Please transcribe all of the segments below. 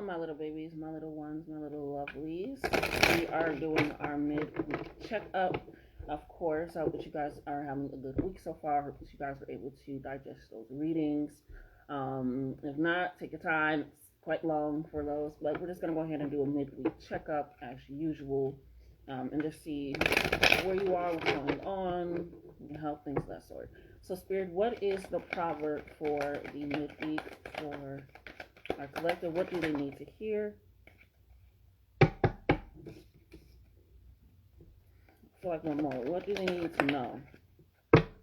my little babies, my little ones, my little lovelies. We are doing our midweek checkup. Of course, I hope that you guys are having a good week so far. I hope that you guys are able to digest those readings. If not, take your time. It's quite long for those, but we're just going to go ahead and do a midweek checkup as usual, and just see where you are, what's going on, health, things of that sort. So, Spirit, what is the proverb for the midweek for our collective? What do they need to hear? I feel like one more. What do they need to know?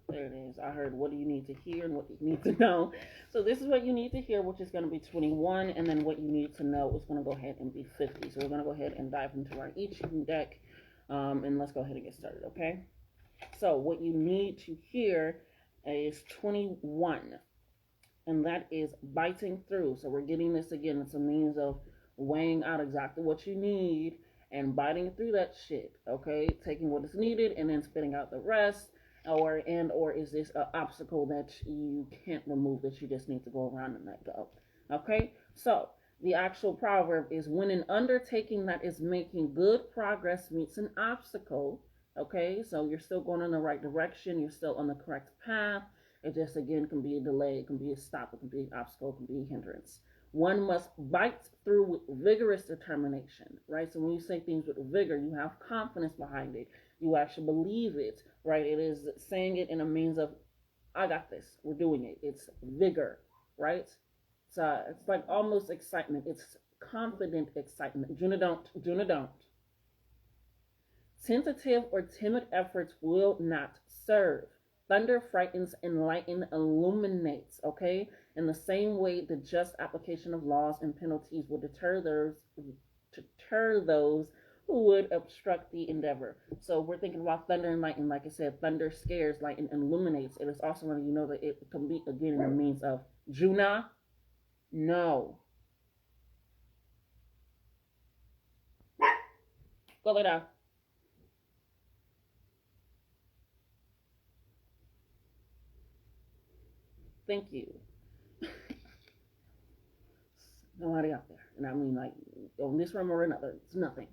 There it is. I heard what do you need to hear and what you need to know. So this is what you need to hear, which is going to be 21, and then what you need to know is going to go ahead and be 50. So we're going to go ahead and dive into our I Ching deck, and let's go ahead and get started, okay? So what you need to hear is 21, and that is biting through. So we're getting this again. It's a means of weighing out exactly what you need and biting through that shit, okay? Taking what is needed and then spitting out the rest. Or is this an obstacle that you can't remove, that you just need to go around and let go? Okay, so the actual proverb is, when an undertaking that is making good progress meets an obstacle, okay, so you're still going in the right direction, you're still on the correct path, it just again can be a delay, it can be a stop, it can be an obstacle, it can be a hindrance. One must bite through with vigorous determination, right? So when you say things with vigor, you have confidence behind it. You actually believe it, right? It is saying it in a means of, I got this, we're doing it. It's vigor, right? It's like almost excitement. It's confident excitement. Juna don't. Tentative or timid efforts will not serve. Thunder frightens and lightning illuminates, okay? In the same way, the just application of laws and penalties will deter those who would obstruct the endeavor. So we're thinking about thunder and lightning. Like I said, thunder scares, lightning illuminates. It is also letting you know that it can be, again, in the means of, Juna, no. Go lay down. Thank you. Nobody out there. And I mean, like, on this room or another, it's nothing.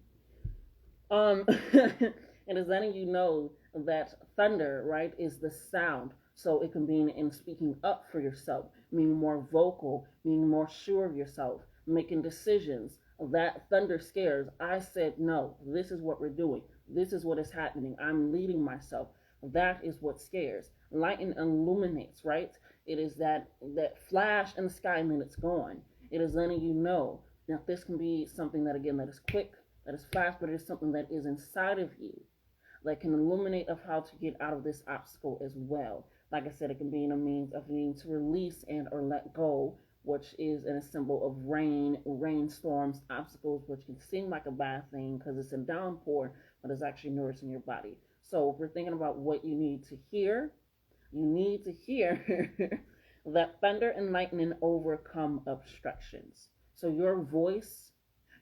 It is letting you know that thunder, right, is the sound. So it can be in speaking up for yourself, being more vocal, being more sure of yourself, making decisions. That thunder scares. I said no. This is what we're doing. This is what is happening. I'm leading myself. That is what scares. Lightning illuminates, right? It is that flash in the sky and then it's gone. It is letting you know. Now this can be something that, again, that is quick, that is fast, but it is something that is inside of you that can illuminate of how to get out of this obstacle as well. Like I said, it can be in a means of needing to release and or let go, which is a symbol of rain, rainstorms, obstacles, which can seem like a bad thing because it's a downpour, but it's actually nourishing your body. So if we're thinking about what you need to hear, you need to hear that thunder and lightning overcome obstructions. So your voice,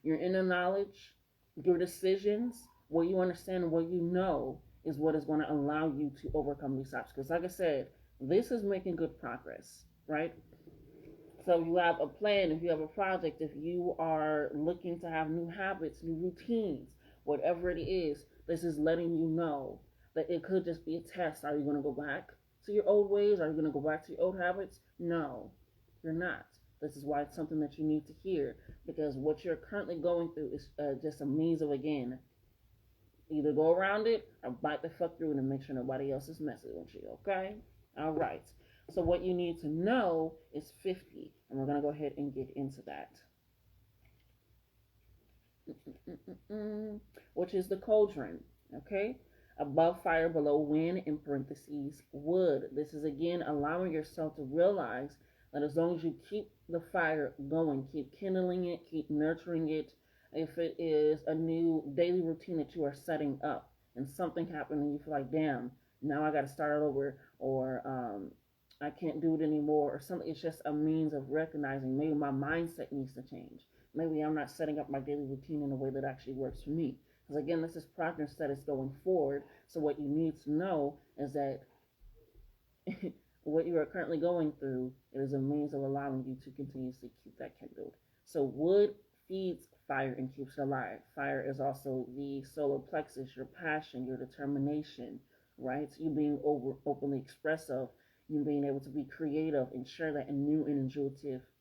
your inner knowledge, your decisions, what you understand, what you know, is what is going to allow you to overcome these obstacles. Like I said, this is making good progress, right? So you have a plan, if you have a project, if you are looking to have new habits, new routines, whatever it is, this is letting you know that it could just be a test. Are you going to go back to your old ways? Are you going to go back to your old habits? No, you're not. This is why it's something that you need to hear, because what you're currently going through is just a means of, again, either go around it or bite the fuck through it and make sure nobody else is messing with you, okay? All right. So what you need to know is 50, and we're going to go ahead and get into that. Which is the cauldron, okay? Above fire, below wind, in parentheses, wood. This is, again, allowing yourself to realize that as long as you keep the fire going, keep kindling it, keep nurturing it, if it is a new daily routine that you are setting up and something happened and you feel like, damn, now I got to start over, or I can't do it anymore, or something, it's just a means of recognizing maybe my mindset needs to change. Maybe I'm not setting up my daily routine in a way that actually works for me. Because again, this is progress that is going forward. So what you need to know is that what you are currently going through, it is a means of allowing you to continuously keep that kindled. So wood, feeds fire and keeps it alive. Fire is also the solar plexus, your passion, your determination, right? You being openly expressive, you being able to be creative and share that in new and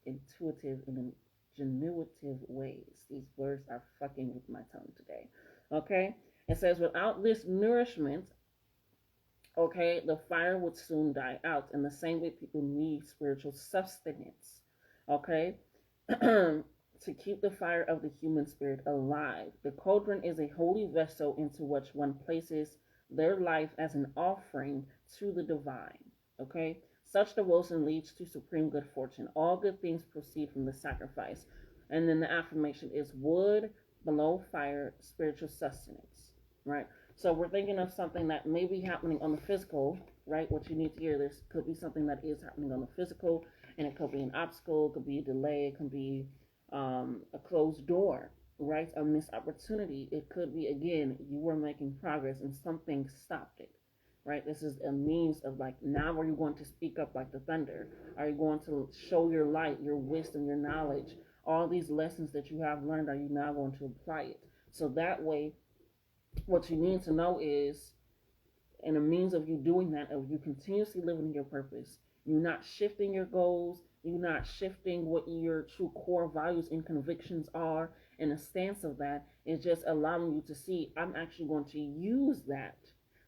intuitive and genuitive ways. These words are fucking with my tongue today. Okay? It says, without this nourishment, okay, the fire would soon die out. In the same way, people need spiritual sustenance, okay, to keep the fire of the human spirit alive. The cauldron is a holy vessel into which one places their life as an offering to the divine, okay. Such devotion leads to supreme good fortune. All good things proceed from the sacrifice. And then the affirmation is wood, below fire, spiritual sustenance, right? So we're thinking of something that may be happening on the physical, right? What you need to hear, this could be something that is happening on the physical, and it could be an obstacle, it could be a delay, it could be a closed door, right? A missed opportunity. It could be, again, you were making progress and something stopped it, right? This is a means of like, now are you going to speak up like the thunder? Are you going to show your light, your wisdom, your knowledge? All these lessons that you have learned, are you now going to apply it? So that way, what you need to know is, and a means of you doing that, of you continuously living in your purpose, you're not shifting your goals, you're not shifting what your true core values and convictions are, and the stance of that is just allowing you to see, I'm actually going to use that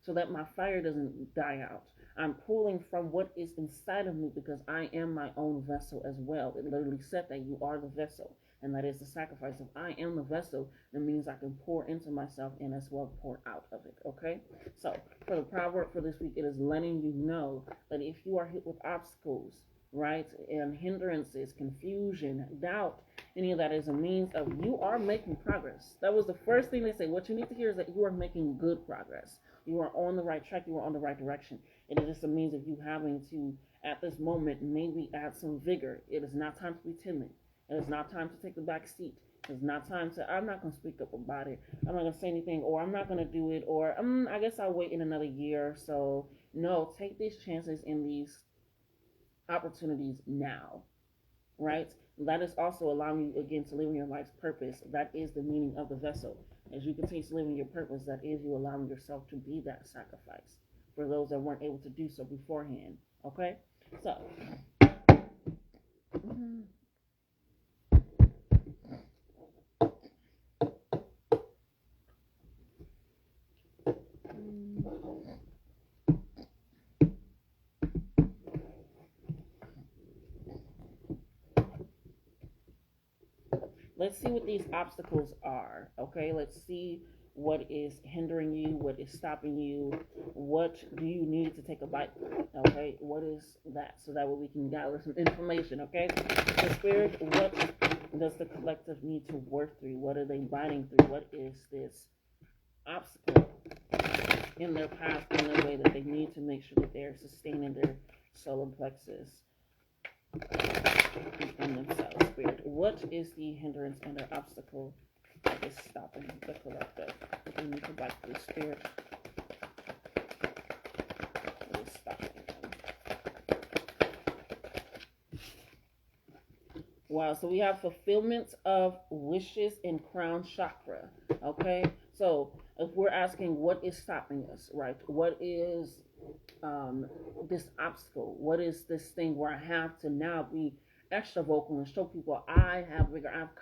so that my fire doesn't die out. I'm pulling from what is inside of me because I am my own vessel as well. It literally said that you are the vessel, and that is the sacrifice. If I am the vessel, that means I can pour into myself and as well pour out of it, okay? So, for the proverb for this week, it is letting you know that if you are hit with obstacles, right, and hindrances, confusion, doubt, any of that is a means of you are making progress. That was the first thing they say. What you need to hear is that you are making good progress. You are on the right track. You are on the right direction. It is just a means of you having to, at this moment, maybe add some vigor. It is not time to be timid. It is not time to take the back seat. It's not time to, I'm not going to speak up about it. I'm not going to say anything, or I'm not going to do it, or I guess I'll wait in another year or so. No, take these chances in these opportunities now, right? That is also allowing you, again, to live in your life's purpose. That is the meaning of the vessel. As you continue to live in your purpose, that is you allowing yourself to be that sacrifice for those that weren't able to do so beforehand, okay? So, let's see what these obstacles are, okay? Let's see what is hindering you, what is stopping you, what do you need to take a bite, okay? What is that? So that way we can gather some information, okay? The spirit, what does the collective need to work through? What are they biting through? What is this obstacle in their path, in their way, that they need to make sure that they're sustaining their solar plexus in themselves? Spirit, what is the hindrance and the obstacle that is stopping the collective? We need to back to the spirit. What is stopping them? Wow, so we have fulfillment of wishes in crown chakra. Okay, so if we're asking what is stopping us, right? What is this obstacle? What is this thing where I have to now be extra vocal and show people I have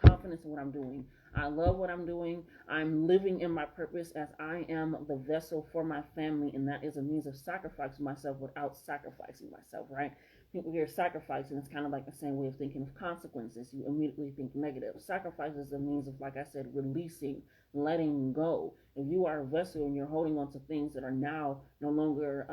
confidence in what I'm doing. I love what I'm doing. I'm living in my purpose as I am the vessel for my family, and that is a means of sacrificing myself without sacrificing myself, right? People hear sacrifice, and it's kind of like the same way of thinking of consequences. You immediately think negative. Sacrifice is a means of, like I said, releasing, letting go. If you are a vessel and you're holding on to things that are now no longer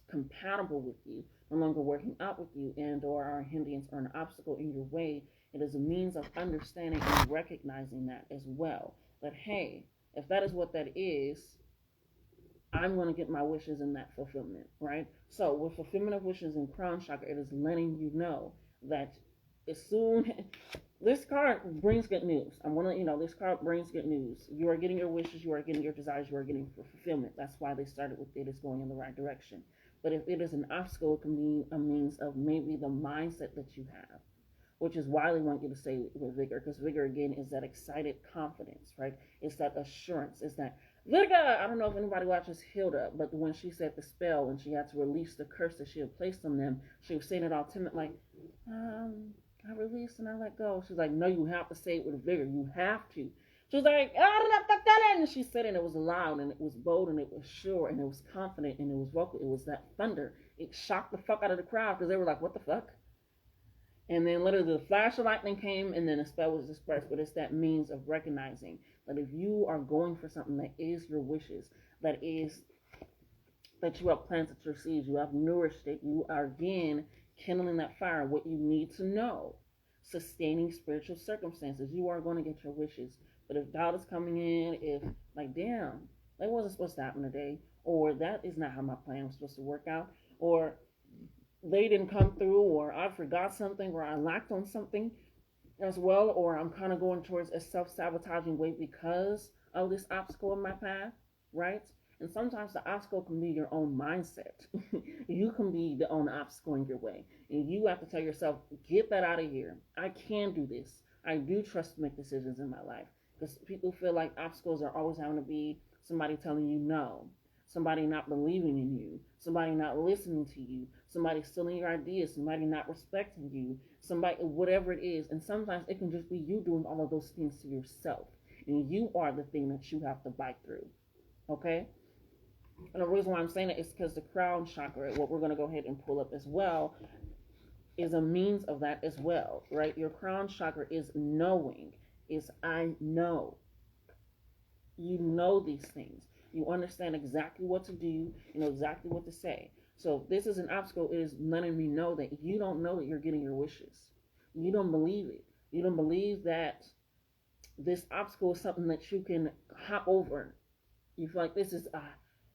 compatible with you, no longer working out with you, and or are a hindrance or an obstacle in your way, it is a means of understanding and recognizing that as well. That, hey, if that is what that is, I'm going to get my wishes in that fulfillment, right? So with fulfillment of wishes in crown chakra, it is letting you know that as soon this card brings good news. I'm going to, this card brings good news. You are getting your wishes, you are getting your desires, you are getting fulfillment. That's why they started with it is going in the right direction. But if it is an obstacle, it can be a means of maybe the mindset that you have. which is why they want you to say with vigor, because vigor again is that excited confidence, right? It's that assurance. It's that vigor. I don't know if anybody watches Hilda, but when she said the spell and she had to release the curse that she had placed on them, she was saying it all timid, like, I release and I let go. She's like, no, you have to say it with vigor. You have to. She was like, and she said it, and it was loud, and it was bold, and it was sure, and it was confident, and it was vocal. It was that thunder. It shocked the fuck out of the crowd because they were like, what the fuck? And then literally the flash of lightning came, and then the spell was dispersed. But it's that means of recognizing that if you are going for something that is your wishes, that you have planted your seeds, you have nourished it, you are again kindling that fire, what you need to know, sustaining spiritual circumstances, you are going to get your wishes. But if doubt is coming in, if like, damn, that wasn't supposed to happen today, or that is not how my plan was supposed to work out, or they didn't come through, or I forgot something, or I lacked on something as well, or I'm kind of going towards a self-sabotaging way because of this obstacle in my path, right? And sometimes the obstacle can be your own mindset. You can be the own obstacle in your way. And you have to tell yourself, get that out of here. I can do this. I do trust to make decisions in my life. Because people feel like obstacles are always having to be somebody telling you no, somebody not believing in you, somebody not listening to you, somebody stealing your ideas, somebody not respecting you, somebody, whatever it is. And sometimes it can just be you doing all of those things to yourself. And you are the thing that you have to bite through. Okay? And the reason why I'm saying it is because the crown chakra, what we're going to go ahead and pull up as well, is a means of that as well, right? Your crown chakra is knowing, is I know. You know these things. You understand exactly what to do. You know exactly what to say. So if this is an obstacle, it is letting me know that you don't know that you're getting your wishes. You don't believe it. You don't believe that this obstacle is something that you can hop over. You feel like this is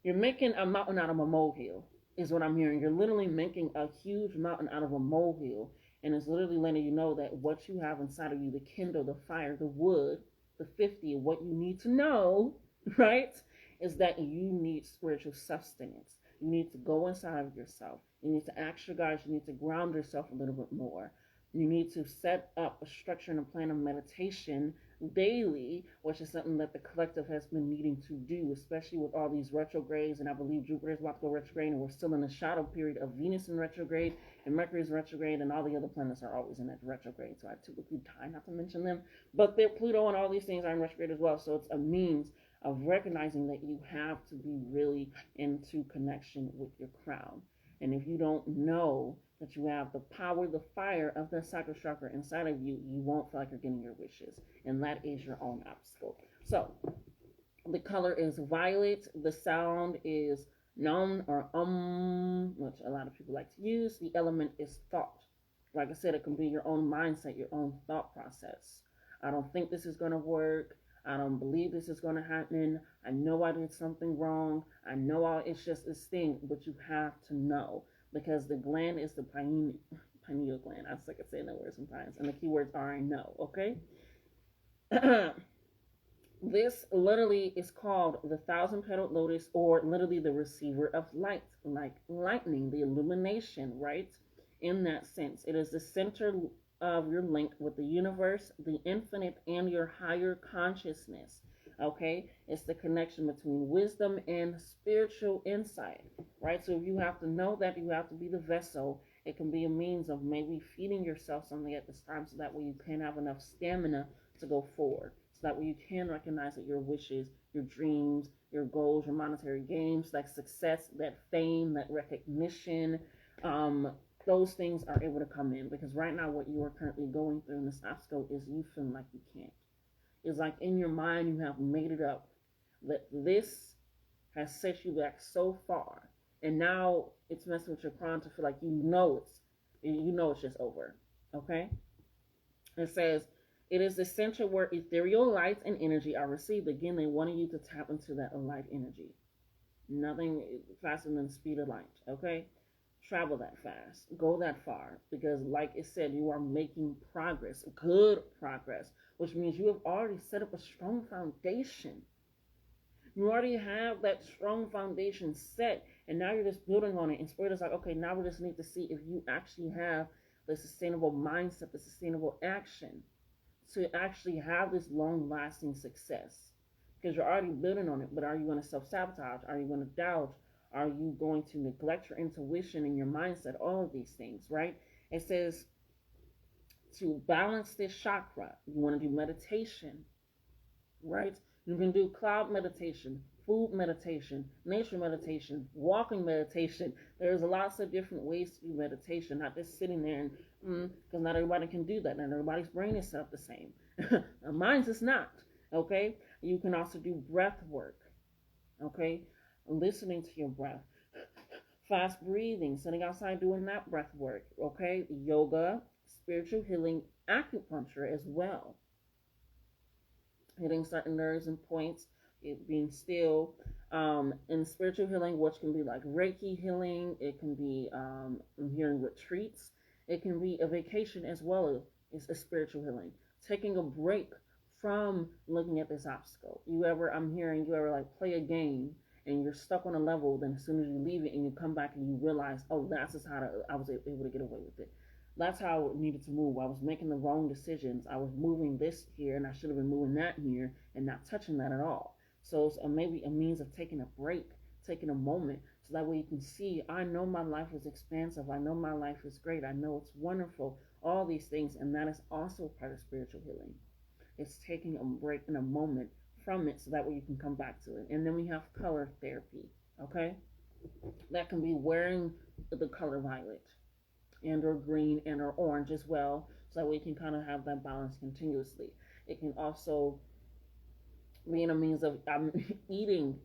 you're making a mountain out of a molehill, is what I'm hearing. You're literally making a huge mountain out of a molehill, and it's literally letting you know that what you have inside of you, the kindle, the fire, the wood, the 50, what you need to know, right, is that you need spiritual sustenance. You need to go inside of yourself. You need to ask your guides. You need to ground yourself a little bit more. You need to set up a structure and a plan of meditation daily, which is something that the collective has been needing to do, especially with all these retrogrades. And I believe Jupiter is about to go retrograde, and we're still in the shadow period of Venus in retrograde, and Mercury is retrograde, and all the other planets are always in that retrograde. So I typically try not to mention them, but Pluto and all these things are in retrograde as well. So it's a means of recognizing that you have to be really into connection with your crown. And if you don't know that you have the power, the fire of the sacral chakra inside of you, you won't feel like you're getting your wishes. And that is your own obstacle. So the color is violet. The sound is nom or which a lot of people like to use. The element is thought. Like I said, it can be your own mindset, your own thought process. I don't think this is going to work. I don't believe this is going to happen. I know I did something wrong. I know it's just this thing, but you have to know, because the gland is the pineal gland. I suck at saying that word sometimes, and the keywords are I know, okay? This literally is called the 1,000-petaled lotus, or literally the receiver of light, like lightning, the illumination, right? In that sense, it is the center of your link with the universe, the infinite, and your higher consciousness. Okay, it's the connection between wisdom and spiritual insight, right? So if you have to know that, you have to be the vessel. It can be a means of maybe feeding yourself something at this time, so that way you can have enough stamina to go forward, so that way you can recognize that your wishes, your dreams, your goals, your monetary gains, that success, that fame, that recognition, those things are able to come in. Because right now what you are currently going through in this obstacle is you feeling like you can't. It's like in your mind you have made it up that this has set you back so far, and now it's messing with your crown to feel like you know it's just over. Okay? It says, it is the center where ethereal light and energy are received. Again, they wanted you to tap into that light energy. Nothing faster than the speed of light. Okay? Travel that fast, go that far, because like it said, you are making progress, good progress, which means you have already set up a strong foundation. You already have that strong foundation set, and now you're just building on it. And Spirit is like, okay, now we just need to see if you actually have the sustainable mindset, the sustainable action to actually have this long lasting success. Because you're already building on it, but are you going to self sabotage? Are you going to doubt? Are you going to neglect your intuition and your mindset? All of these things, right? It says to balance this chakra, you want to do meditation, right? You can do cloud meditation, food meditation, nature meditation, walking meditation. There's lots of different ways to do meditation, not just sitting there and, because not everybody can do that. Not everybody's brain is set up the same. Mine's is not, okay? You can also do breath work, okay? Listening to your breath. Fast breathing, sitting outside doing that breath work, okay? Yoga, spiritual healing, acupuncture as well. Hitting certain nerves and points, it being still. In spiritual healing, which can be like Reiki healing, it can be I'm hearing retreats, it can be a vacation as well as a spiritual healing. Taking a break from looking at this obstacle. I'm hearing you ever like play a game and you're stuck on a level, then as soon as you leave it and you come back and you realize, oh, that's just how I was able to get away with it. That's how it needed to move. I was making the wrong decisions. I was moving this here and I should have been moving that here and not touching that at all. So it's maybe a means of taking a break, taking a moment, so that way you can see, I know my life is expansive. I know my life is great. I know it's wonderful. All these things, and that is also part of spiritual healing. It's taking a break in a moment from it so that way you can come back to it. And then we have color therapy, okay? That can be wearing the color violet and or green and or orange as well, so that way you can kind of have that balance continuously. It can also being a means of eating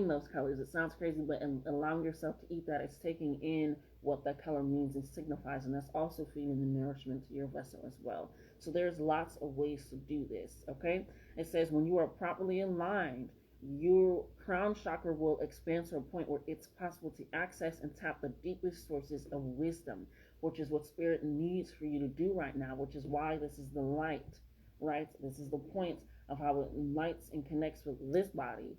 those colors. It sounds crazy, but allowing yourself to eat that is taking in what that color means and signifies, and that's also feeding the nourishment to your vessel as well. So there's lots of ways to do this, okay? It says when you are properly aligned, your crown chakra will expand to a point where it's possible to access and tap the deepest sources of wisdom, which is what spirit needs for you to do right now, which is why this is the light, right? This is the point of how it lights and connects with this body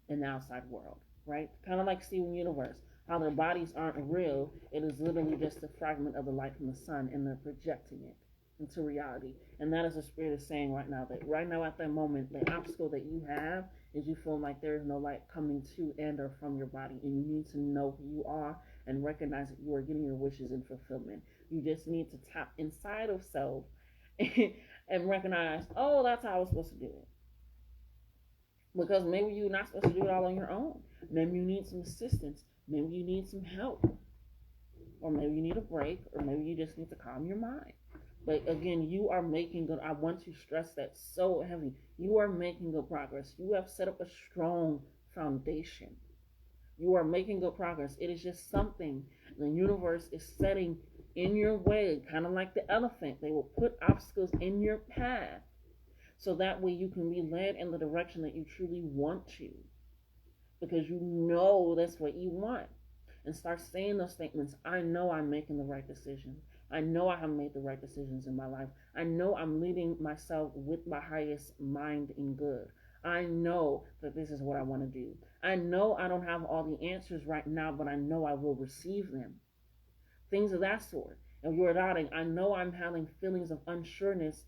and the outside world, right? Kind of like Steven Universe, how their bodies aren't real. It is literally just a fragment of the light from the sun, and they're projecting it into reality. And that is what spirit is saying right now, that right now at that moment, the obstacle that you have is you feel like there is no light coming to and or from your body, and you need to know who you are and recognize that you are getting your wishes in fulfillment. You just need to tap inside of self and recognize, oh, that's how I was supposed to do it. Because maybe you're not supposed to do it all on your own. Maybe you need some assistance. Maybe you need some help. Or maybe you need a break. Or maybe you just need to calm your mind. But again, you are making good. I want to stress that so heavy. You are making good progress. You have set up a strong foundation. You are making good progress. It is just something the universe is setting in your way, kind of like the elephant. They will put obstacles in your path so that way you can be led in the direction that you truly want to, because you know that's what you want. And start saying those statements. I know I'm making the right decision. I know I have made the right decisions in my life. I know I'm leading myself with my highest mind in good. I know that this is what I want to do. I know I don't have all the answers right now, but I know I will receive them. Things of that sort. If you're doubting, I know I'm having feelings of unsureness.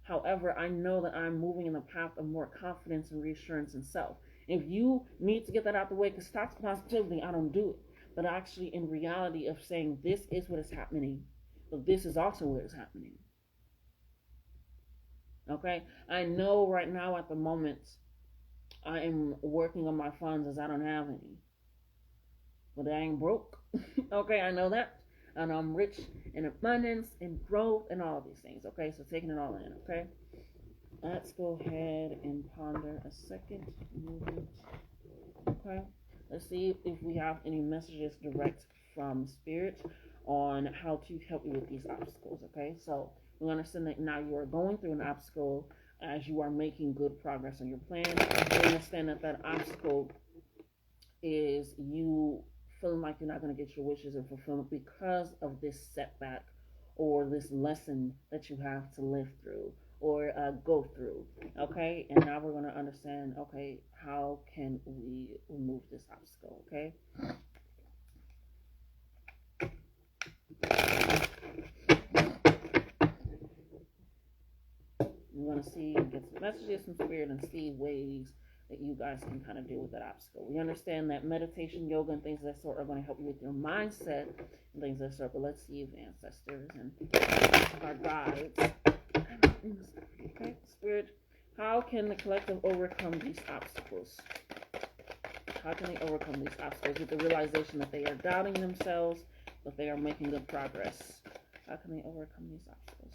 However, I know that I'm moving in the path of more confidence and reassurance in self. If you need to get that out the way, because toxic positivity, I don't do it. But actually, in reality of saying, this is what is happening, but this is also what is happening. Okay? I know right now at the moment, I am working on my funds as I don't have any. But I ain't broke. Okay, I know that. And I'm rich in abundance and growth and all of these things. Okay, so taking it all in. Okay, let's go ahead and ponder a second movement. Okay, let's see if we have any messages direct from spirit on how to help you with these obstacles. Okay, so we understand that now you are going through an obstacle as you are making good progress on your plan. We understand that that obstacle is you feeling like you're not going to get your wishes in fulfillment because of this setback or this lesson that you have to live through or go through. Okay, and now we're going to understand, okay, how can we remove this obstacle? Okay, You want to see and get some messages from spirit and see ways that you guys can kind of deal with that obstacle. We understand that meditation, yoga, and things of that sort are going to help you with your mindset and things of that sort. But let's see if ancestors and our guides. Okay, spirit, how can the collective overcome these obstacles? How can they overcome these obstacles with the realization that they are doubting themselves, but they are making good progress? How can they overcome these obstacles?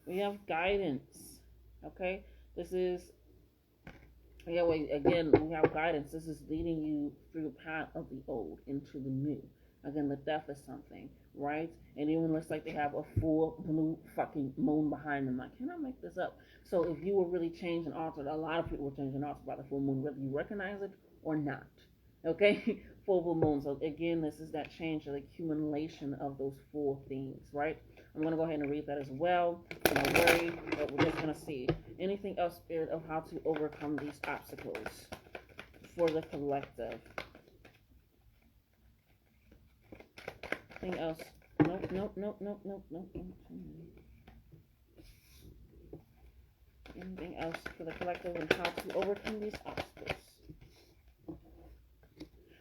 We have guidance. Okay, this is, yeah, wait, again, we have guidance. This is leading you through the path of the old into the new. Again, the death is something, right? And even looks like they have a full blue fucking moon behind them. Like, can I make this up? So if you were really changed and altered, a lot of people were changed and altered by the full moon, whether you recognize it or not. Okay? Full moon. So again, this is that change, the accumulation of those full things, right? I'm going to go ahead and read that as well. Don't worry, but we're just going to see. Anything else, Spirit, of how to overcome these obstacles for the collective? Anything else? Nope. Anything else for the collective and how to overcome these obstacles?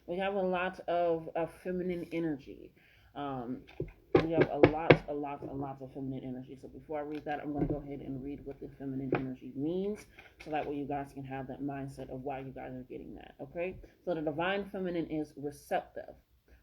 We have a lot of feminine energy. We have a lot of feminine energy. So before I read that, I'm going to go ahead and read what the feminine energy means, so that way you guys can have that mindset of why you guys are getting that, okay? So the divine feminine is receptive,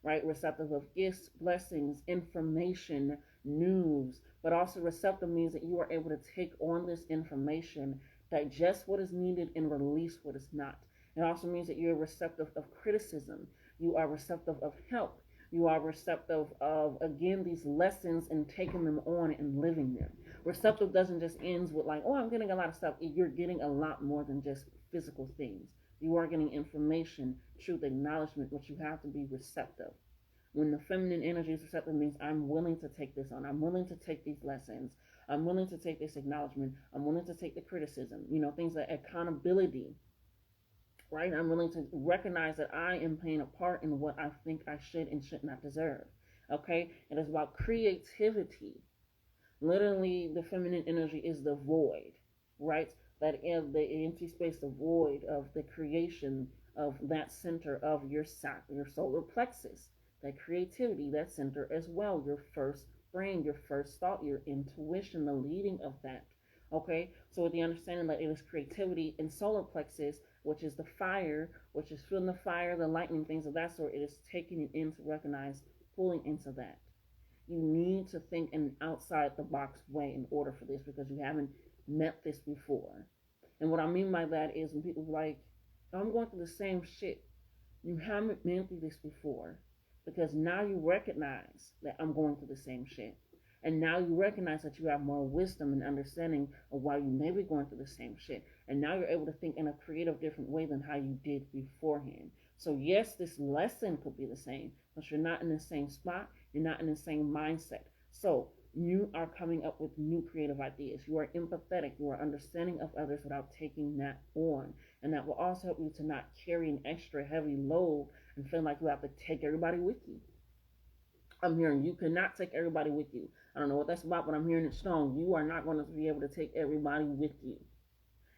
right? Receptive of gifts, blessings, information, news, but also receptive means that you are able to take on this information, digest what is needed, and release what is not. It also means that you're receptive of criticism. You are receptive of help. You are receptive of, again, these lessons and taking them on and living them. Receptive doesn't just end with like, oh, I'm getting a lot of stuff. You're getting a lot more than just physical things. You are getting information, truth, acknowledgement, but you have to be receptive. When the feminine energy is receptive, means I'm willing to take this on. I'm willing to take these lessons. I'm willing to take this acknowledgement. I'm willing to take the criticism. Things like accountability. Right? I'm willing to recognize that I am playing a part in what I think I should and should not deserve. Okay? It is about creativity. Literally, the feminine energy is the void, right? That is the empty space, the void of the creation of that center of your solar plexus. That creativity, that center as well. Your first brain, your first thought, your intuition, the leading of that. Okay? So with the understanding that it is creativity and solar plexus, which is the fire, which is feeling the fire, the lightning, things of that sort, it is taking it in to recognize, pulling into that. You need to think in an outside the box way in order for this, because you haven't met this before. And what I mean by that is when people are like, I'm going through the same shit. You haven't been through this before, because now you recognize that I'm going through the same shit. And now you recognize that you have more wisdom and understanding of why you may be going through the same shit. And now you're able to think in a creative, different way than how you did beforehand. So yes, this lesson could be the same, but you're not in the same spot. You're not in the same mindset. So you are coming up with new creative ideas. You are empathetic. You are understanding of others without taking that on. And that will also help you to not carry an extra heavy load and feel like you have to take everybody with you. I'm hearing you cannot take everybody with you. I don't know what that's about, but I'm hearing it strong. You are not going to be able to take everybody with you.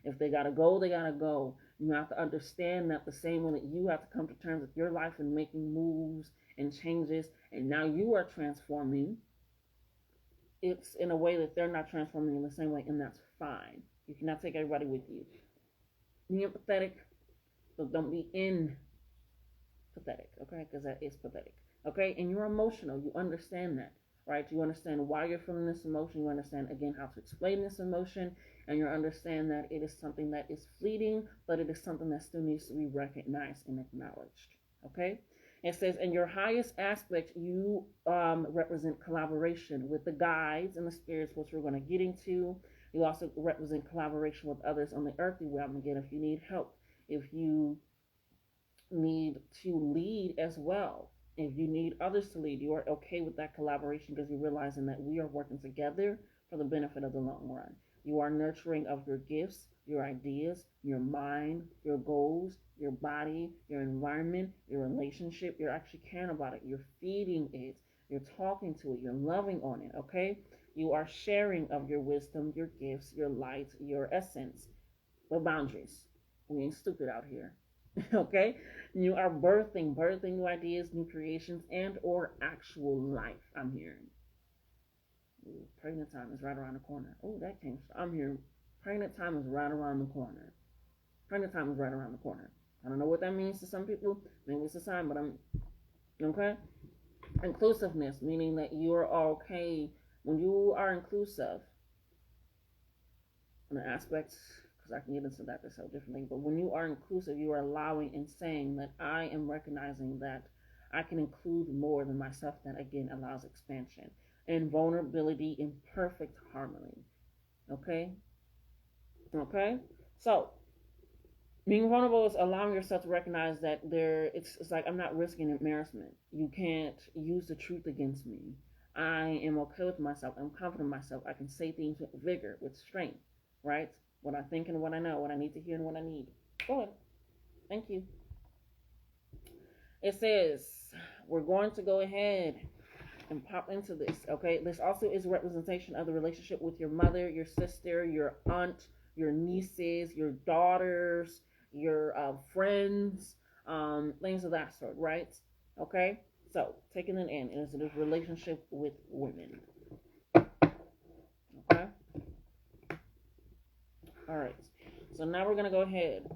If they got to go, they got to go. You have to understand that the same way that you have to come to terms with your life and making moves and changes, and now you are transforming, it's in a way that they're not transforming in the same way, and that's fine. You cannot take everybody with you. Be empathetic, but don't be pathetic, okay? Because that is pathetic, okay? And you're emotional. You understand that, right? You understand why you're feeling this emotion. You understand, again, how to explain this emotion. And you understand that it is something that is fleeting, but it is something that still needs to be recognized and acknowledged, okay? It says, in your highest aspect, you represent collaboration with the guides and the spirits, which we're going to get into. You also represent collaboration with others on the earthly realm. Again, if you need help, if you need to lead as well, if you need others to lead, you are okay with that collaboration because you're realizing that we are working together for the benefit of the long run. You are nurturing of your gifts, your ideas, your mind, your goals, your body, your environment, your relationship. You're actually caring about it. You're feeding it. You're talking to it. You're loving on it. Okay? You are sharing of your wisdom, your gifts, your light, your essence. With boundaries. We ain't stupid out here. Okay? You are birthing new ideas, new creations, and or actual life. I'm hearing. Ooh, pregnant time is right around the corner. Oh, that came. I'm hearing. Pregnant time is right around the corner. Pregnant time is right around the corner. I don't know what that means to some people. Maybe it's a sign, but I'm okay. Inclusiveness, meaning that you are okay when you are inclusive in the aspects, because I can get into that this whole differently. But when you are inclusive, you are allowing and saying that I am recognizing that I can include more than myself. That again allows expansion and vulnerability in perfect harmony. Okay. Okay. So being vulnerable is allowing yourself to recognize that it's like I'm not risking embarrassment. You can't use the truth against me. I am okay with myself. I'm confident in myself. I can say things with vigor, with strength, right? What I think and what I know, what I need to hear and what I need. Go ahead. Thank you. It says we're going to go ahead and pop into this, okay? This also is a representation of the relationship with your mother, your sister, your aunt, your nieces, your daughters, your friends, things of that sort, right? Okay? So, taking it in, is a relationship with women. Okay? Alright. So now we're going to go ahead.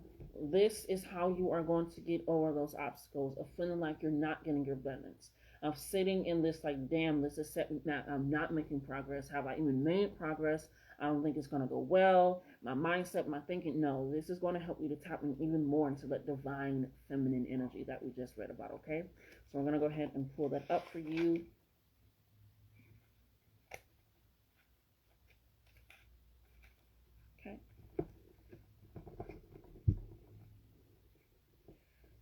This is how you are going to get over those obstacles of feeling like you're not getting your balance. Of sitting in this like, damn, this is set. I'm not making progress. Have I even made progress? I don't think it's going to go well. My mindset, my thinking, no, this is going to help you to tap in even more into that divine feminine energy that we just read about, okay? So I'm going to go ahead and pull that up for you. Okay.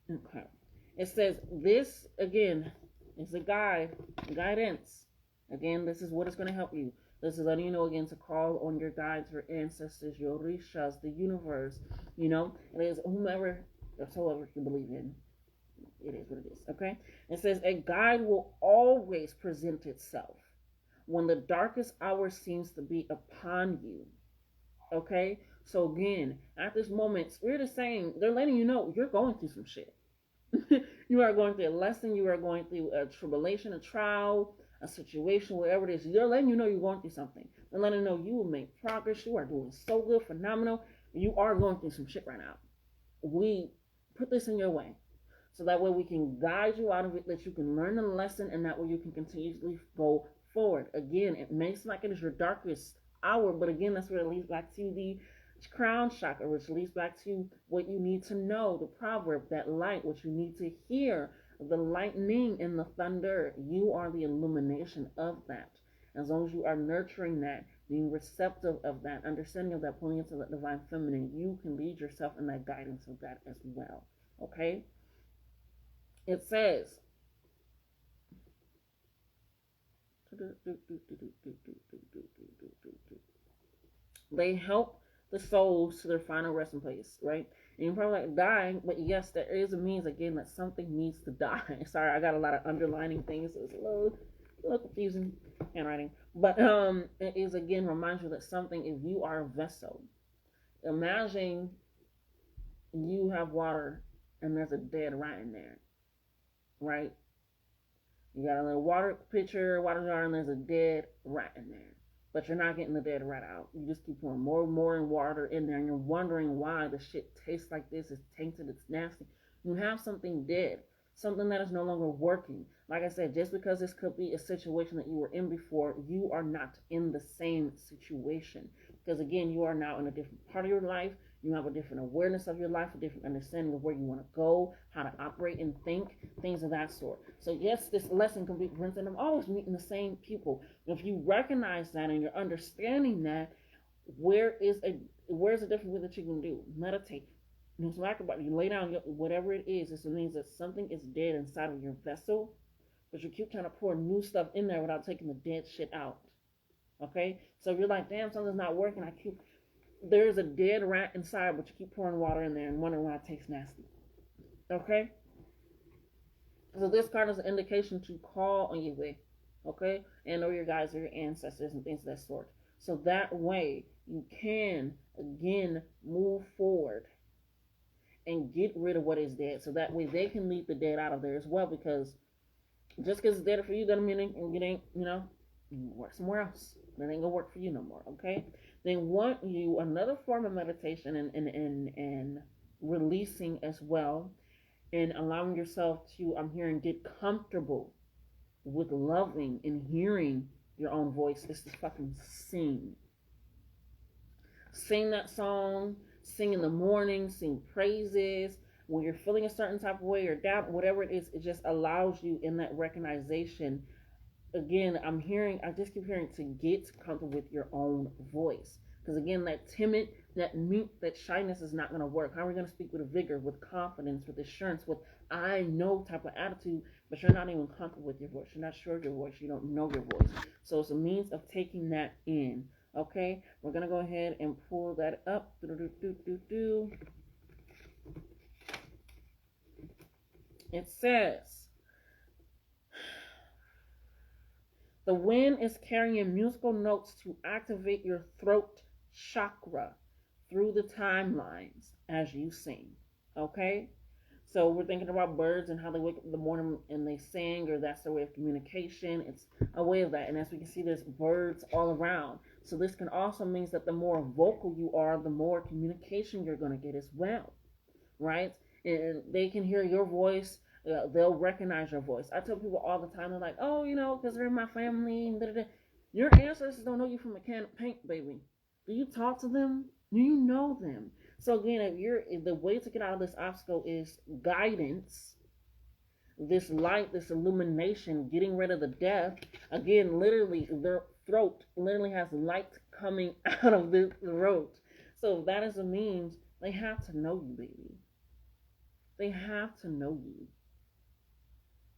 Okay. It says this, again, is a guidance. Again, this is what is going to help you. This is letting you know again to call on your guides, your ancestors, your orishas, the universe. You know, it is whomever, whatsoever you believe in. It is what it is. Okay. It says a guide will always present itself when the darkest hour seems to be upon you. Okay. So again, at this moment, Spirit is saying they're letting you know you're going through some shit. You are going through a lesson. You are going through a tribulation, a trial, a situation, whatever it is. They're letting you know you're going through something. They're letting you know you will make progress. You are doing so good, phenomenal. You are going through some shit right now. We put this in your way so that way we can guide you out of it, that you can learn the lesson, and that way you can continuously go forward. Again, it may seem like it is your darkest hour, but again, that's where it leads back to the crown chakra, which leads back to what you need to know, the proverb, that light, what you need to hear, the lightning and the thunder. You are the illumination of that. As long as you are nurturing that, being receptive of that, understanding of that, pulling into that divine feminine, you can lead yourself in that guidance of that as well. Okay? It says, they help the souls to their final resting place, right? And you're probably like, dying, but yes, there is a means again that something needs to die. Sorry, I got a lot of underlining things, so it's a little confusing handwriting. But it is again reminds you that something, if you are a vessel, imagine you have water and there's a dead rat in there, right? You got a little water pitcher, water jar, and there's a dead rat in there. But you're not getting the dead rat out. You just keep pouring more and more water in there, and you're wondering why the shit tastes like this. It's tainted. It's nasty. You have something dead, something that is no longer working. Like I said, just because this could be a situation that you were in before, you are not in the same situation. Because again, you are now in a different part of your life. You have a different awareness of your life, a different understanding of where you want to go, how to operate and think, things of that sort. So yes, this lesson can be presented. I'm always meeting the same people. If you recognize that and you're understanding that, where's the difference that you can do? Meditate. It's like about you lay down whatever it is. It means that something is dead inside of your vessel, but you keep trying to pour new stuff in there without taking the dead shit out. Okay, so if you're like, damn, something's not working. There's a dead rat inside, but you keep pouring water in there and wondering why it tastes nasty. Okay? So this card is an indication to call on Yahweh. Okay? And or your guides or your ancestors and things of that sort. So that way you can again move forward and get rid of what is dead. So that way they can leave the dead out of there as well, because just because it's dead for you doesn't mean it ain't, work somewhere else. It ain't gonna work for you no more, okay? They want you another form of meditation and releasing as well, and allowing yourself to, I'm hearing, get comfortable with loving and hearing your own voice is to fucking sing. Sing that song, sing in the morning, sing praises. When you're feeling a certain type of way or doubt, whatever it is, it just allows you in that recognition. Again, I just keep hearing to get comfortable with your own voice. Because again, that timid, that mute, that shyness is not going to work. How are we going to speak with vigor, with confidence, with assurance, with I know type of attitude, but you're not even comfortable with your voice. You're not sure of your voice. You don't know your voice. So it's a means of taking that in. Okay, we're going to go ahead and pull that up. It says, the wind is carrying musical notes to activate your throat chakra through the timelines as you sing. Okay? So we're thinking about birds and how they wake up in the morning and they sing, or that's their way of communication. It's a way of that. And as we can see, there's birds all around. So this can also mean that the more vocal you are, the more communication you're going to get as well. Right? And they can hear your voice. They'll recognize your voice. I tell people all the time, they're like, oh, because they're in my family. And da-da-da. Your ancestors don't know you from a can of paint, baby. Do you talk to them? Do you know them? So again, if the way to get out of this obstacle is guidance, this light, this illumination, getting rid of the death. Again, literally, their throat literally has light coming out of the throat. So that is a means. They have to know you, baby. They have to know you.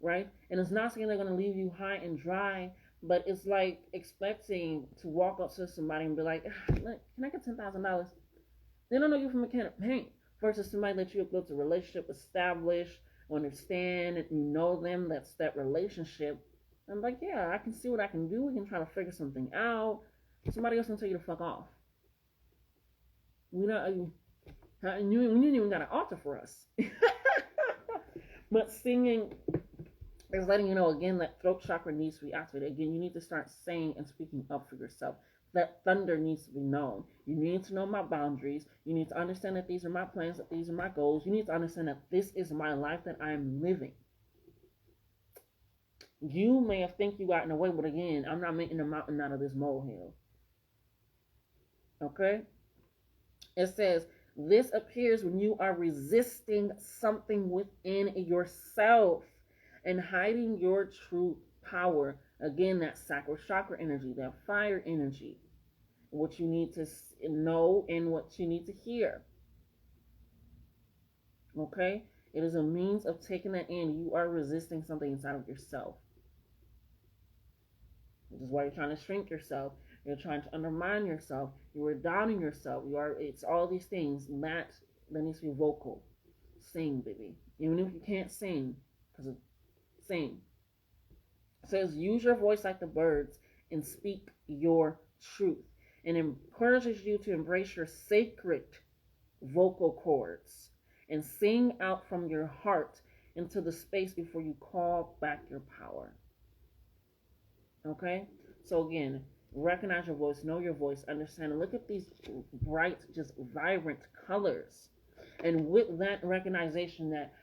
Right? And it's not saying they're going to leave you high and dry, but it's like expecting to walk up to somebody and be like, can I get $10,000? They don't know you from a can of paint, versus somebody that you have built a relationship, establish, understand, and you know them. That's that relationship. I'm like, yeah, I can see what I can do. We can try to figure something out. Somebody else can tell you to fuck off. You didn't even got an altar for us. But singing is letting you know, again, that throat chakra needs to be activated. Again, you need to start saying and speaking up for yourself. That thunder needs to be known. You need to know my boundaries. You need to understand that these are my plans, that these are my goals. You need to understand that this is my life that I am living. You may have think you got in the way, but again, I'm not making a mountain out of this molehill. Okay? It says, this appears when you are resisting something within yourself and hiding your true power. Again, that sacral chakra energy, that fire energy, what you need to know and what you need to hear. Okay? It is a means of taking that in. You are resisting something inside of yourself. Which is why you're trying to shrink yourself. You're trying to undermine yourself. You are doubting yourself. It's all these things. That needs to be vocal. Sing, baby. Even if you can't sing, sing. It says, use your voice like the birds and speak your truth. And encourages you to embrace your sacred vocal cords and sing out from your heart into the space before you call back your power. Okay? So again, recognize your voice, know your voice, understand it. Look at these bright, just vibrant colors. And with that recognition that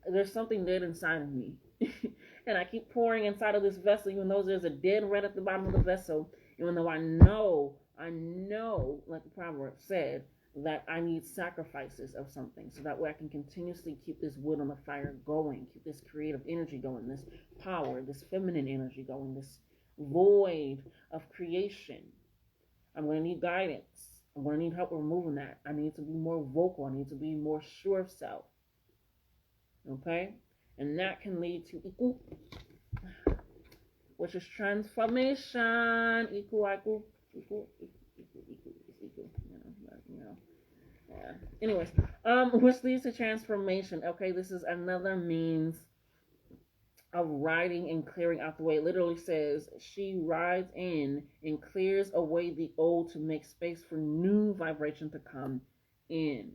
there's something dead inside of me. And I keep pouring inside of this vessel, even though there's a dead red at the bottom of the vessel, even though I know, like the proverb said, that I need sacrifices of something, so that way I can continuously keep this wood on the fire going, keep this creative energy going, this power, this feminine energy going, this void of creation. I'm going to need guidance. I'm going to need help removing that. I need to be more vocal. I need to be more sure of self. Okay? And that can lead to Iku, which is transformation. Iku. Yeah. Anyways, which leads to transformation. Okay, this is another means of riding and clearing out the way. It literally says she rides in and clears away the old to make space for new vibration to come in.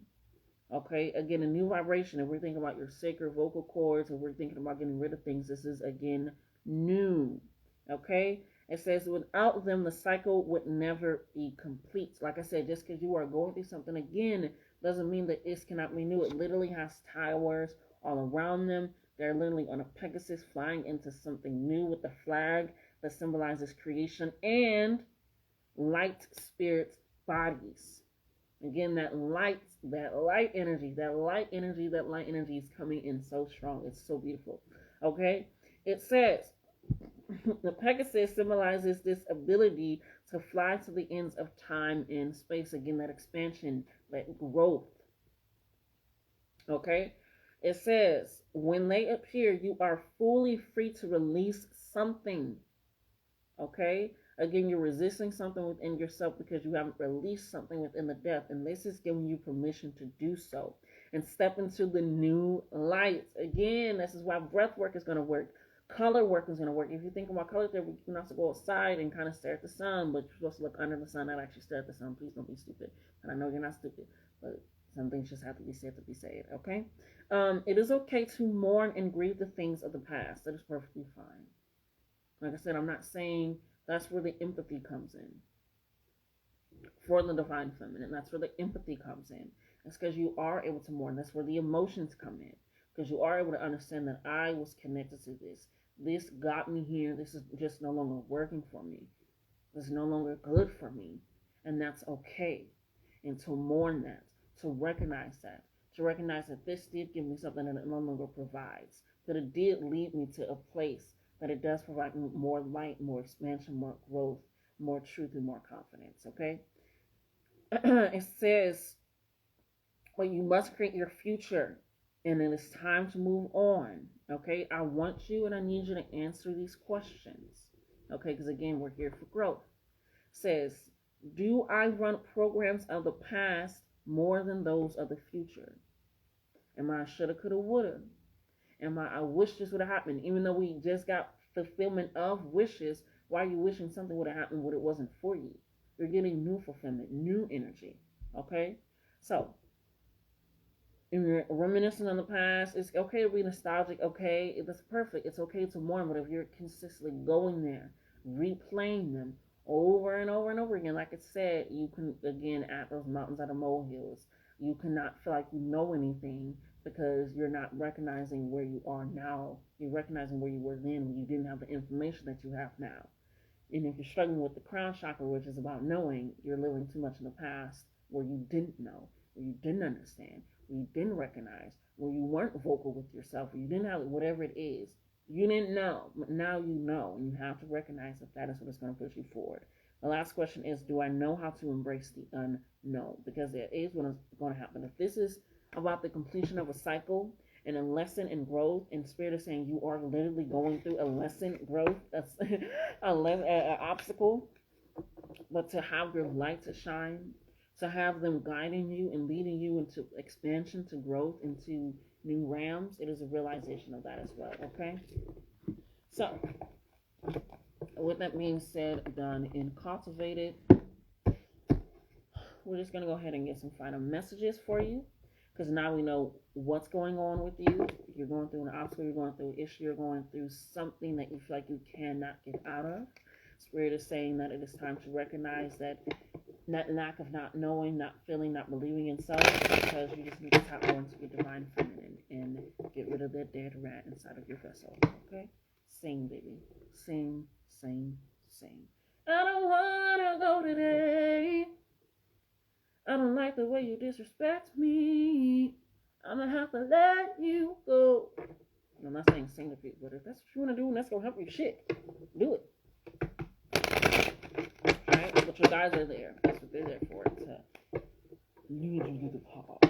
Okay, again, a new vibration. If we're thinking about your sacred vocal cords, if we're thinking about getting rid of things, this is again new. Okay, it says without them, the cycle would never be complete. Like I said, just because you are going through something again doesn't mean that it cannot be new. It literally has towers all around them. They're literally on a Pegasus flying into something new with the flag that symbolizes creation and light spirits bodies. Again, that light energy is coming in so strong. It's so beautiful. Okay? It says the Pegasus symbolizes this ability to fly to the ends of time and space. Again, that expansion, that growth. Okay? It says, when they appear, you are fully free to release something. Okay? Again, you're resisting something within yourself because you haven't released something within the depth. And this is giving you permission to do so. And step into the new light. Again, this is why breath work is going to work. Color work is going to work. If you think about color therapy, you're not supposed to go outside and kind of stare at the sun, but you're supposed to look under the sun, not actually stare at the sun. Please don't be stupid. And I know you're not stupid, but some things just have to be said to be said, okay? It is okay to mourn and grieve the things of the past. That is perfectly fine. Like I said, I'm not saying that's where the empathy comes in. For the divine feminine, that's where the empathy comes in. It's because you are able to mourn. That's where the emotions come in. Because you are able to understand that I was connected to this. This got me here. This is just no longer working for me. This is no longer good for me. And that's okay. And to mourn that. To recognize that. To recognize that this did give me something that it no longer provides. That it did lead me to a place that it does provide more light, more expansion, more growth, more truth, and more confidence. Okay? It says, well, you must create your future. And it is time to move on. Okay? I want you and I need you to answer these questions. Okay? Because again, we're here for growth. It says, do I run programs of the past more than those of the future? Am I shoulda, coulda, woulda? Am I wish this would have happened? Even though we just got fulfillment of wishes, why are you wishing something would have happened when it wasn't for you? You're getting new fulfillment, new energy. Okay? So, if you're reminiscing on the past, it's okay to be nostalgic. Okay, that's perfect. It's okay to mourn, but if you're consistently going there, replaying them over and over and over again, like it said, you can, again, at those mountains, at the molehills, you cannot feel like you know anything because you're not recognizing where you are now. You're recognizing where you were then when you didn't have the information that you have now. And if you're struggling with the crown chakra, which is about knowing, you're living too much in the past where you didn't know, where you didn't understand, where you didn't recognize, where you weren't vocal with yourself, where you didn't have whatever it is. You didn't know, but now you know, and you have to recognize that is what is going to push you forward. The last question is, do I know how to embrace the unknown? Because there is what is going to happen. If this is about the completion of a cycle and a lesson in growth, and Spirit is saying you are literally going through a lesson growth, that's an obstacle, but to have your light to shine, to have them guiding you and leading you into expansion, to growth, into new realms, it is a realization of that as well, okay? So, with that being said, done, and cultivated, we're just going to go ahead and get some final messages for you, because now we know what's going on with you. You're going through an obstacle, you're going through an issue, you're going through something that you feel like you cannot get out of. Spirit is saying that it is time to recognize that lack of not knowing, not feeling, not believing in self, because you just need to tap more into your divine feminine and get rid of that dead rat inside of your vessel. Okay? Sing, baby. Sing, sing, sing. I don't wanna go today. I don't like the way you disrespect me. I'm gonna have to let you go. I'm not saying sing to people, but if that's what you wanna do and that's gonna help your shit, do it. Alright? But your guys are there. That's what they're there for. To lead you to the path.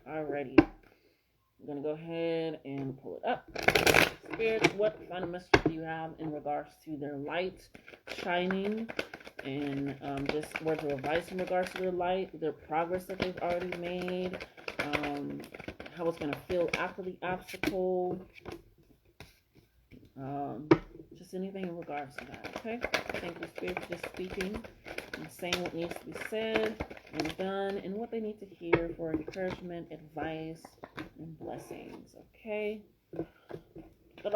Alrighty. I'm going to go ahead and pull it up. Spirit, what final message do you have in regards to their light shining, and just words of advice in regards to their light, their progress that they've already made, how it's going to feel after the obstacle, just anything in regards to that, okay? Thank you, Spirit, for just speaking and saying what needs to be said and done, and what they need to hear for encouragement, advice, and blessings, okay? Okay,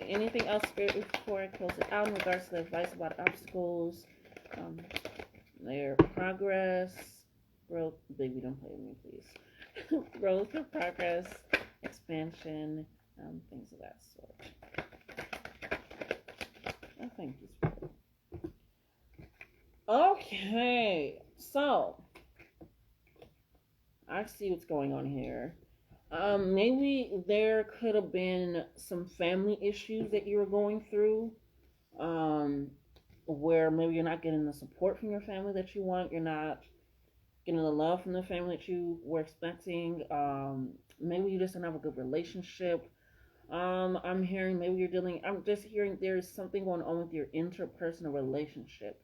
anything else, Spirit, before I close it out in regards to the advice about obstacles, their progress, growth? Baby, don't play with me, please. Growth or progress, expansion, things of that sort. Oh, thank you, Spirit. Okay, so I see what's going on here. Maybe there could have been some family issues that you were going through, where maybe you're not getting the support from your family that you want. You're not getting the love from the family that you were expecting. Maybe you just don't have a good relationship. I'm hearing maybe I'm just hearing there's something going on with your interpersonal relationship.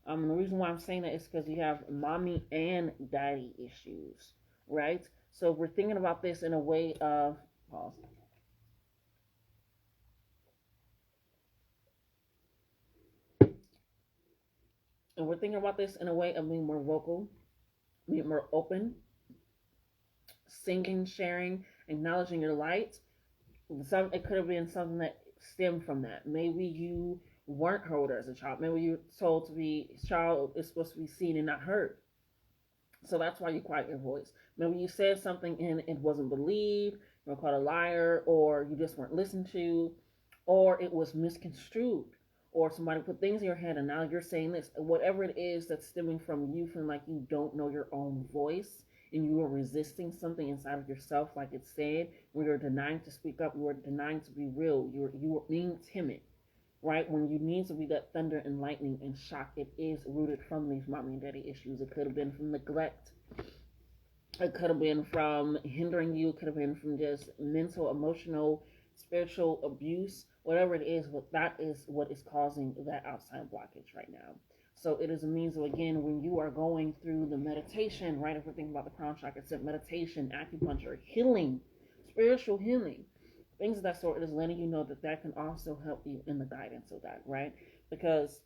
The reason why I'm saying that is because you have mommy and daddy issues, right? So we're thinking about this in a way of, pause. And we're thinking about this in a way of being more vocal, being more open, singing, sharing, acknowledging your light. It could have been something that stemmed from that. Maybe you weren't heard as a child. Maybe you're told to be child is supposed to be seen and not heard. So that's why you quiet your voice. Maybe you said something and it wasn't believed, you were called a liar, or you just weren't listened to, or it was misconstrued, or somebody put things in your head and now you're saying this. Whatever it is that's stemming from you feeling like you don't know your own voice and you are resisting something inside of yourself, like it said, where you're denying to speak up, you are denying to be real, you are being timid. Right? When you need to be that thunder and lightning and shock, it is rooted from these mommy and daddy issues. It could have been from neglect. It could have been from hindering you. It could have been from just mental, emotional, spiritual abuse. Whatever it is, but that is what is causing that outside blockage right now. So it is a means of, again, when you are going through the meditation, right? If we're thinking about the crown chakra, it's meditation, acupuncture, healing, spiritual healing, things of that sort, it is letting you know that that can also help you in the guidance of that, right? Because,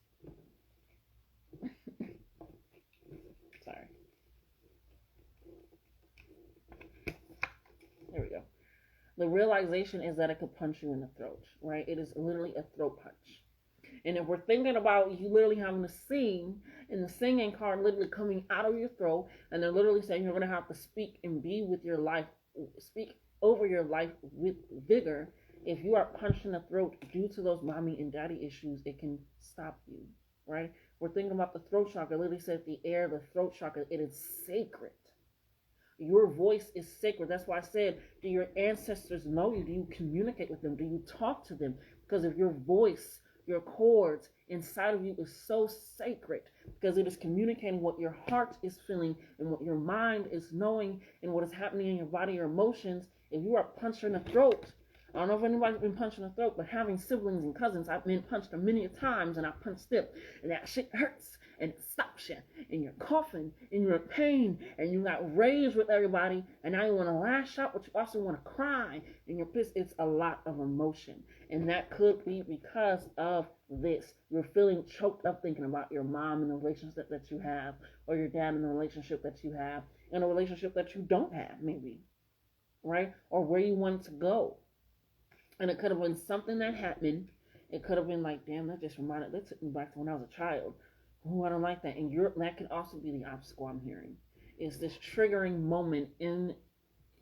sorry. There we go. The realization is that it could punch you in the throat, right? It is literally a throat punch. And if we're thinking about you literally having to sing, and the singing card literally coming out of your throat, and they're literally saying you're going to have to speak and be with your life, speak over your life with vigor. If you are punched in the throat due to those mommy and daddy issues, it can stop you, right? We're thinking about the throat chakra. Literally said the air, the throat chakra, it is sacred. Your voice is sacred. That's why I said, do your ancestors know you? Do you communicate with them? Do you talk to them? Because of your voice, your chords inside of you is so sacred, because it is communicating what your heart is feeling and what your mind is knowing and what is happening in your body, your emotions. If you are punched in the throat, I don't know if anybody's been punched in the throat, but having siblings and cousins, I've been punched many times, and I punched them, and that shit hurts, and it stops you, and you're coughing, and you're in pain, and you got rage with everybody, and now you want to lash out, but you also want to cry, and you're pissed. It's a lot of emotion, and that could be because of this. You're feeling choked up thinking about your mom and the relationship that you have, or your dad and the relationship that you have, and a relationship that you don't have, maybe, right? Or where you want to go. And it could have been something that happened. It could have been like, damn, that took me back to when I was a child. Oh, I don't like that. And that could also be the obstacle I'm hearing. Is this triggering moment in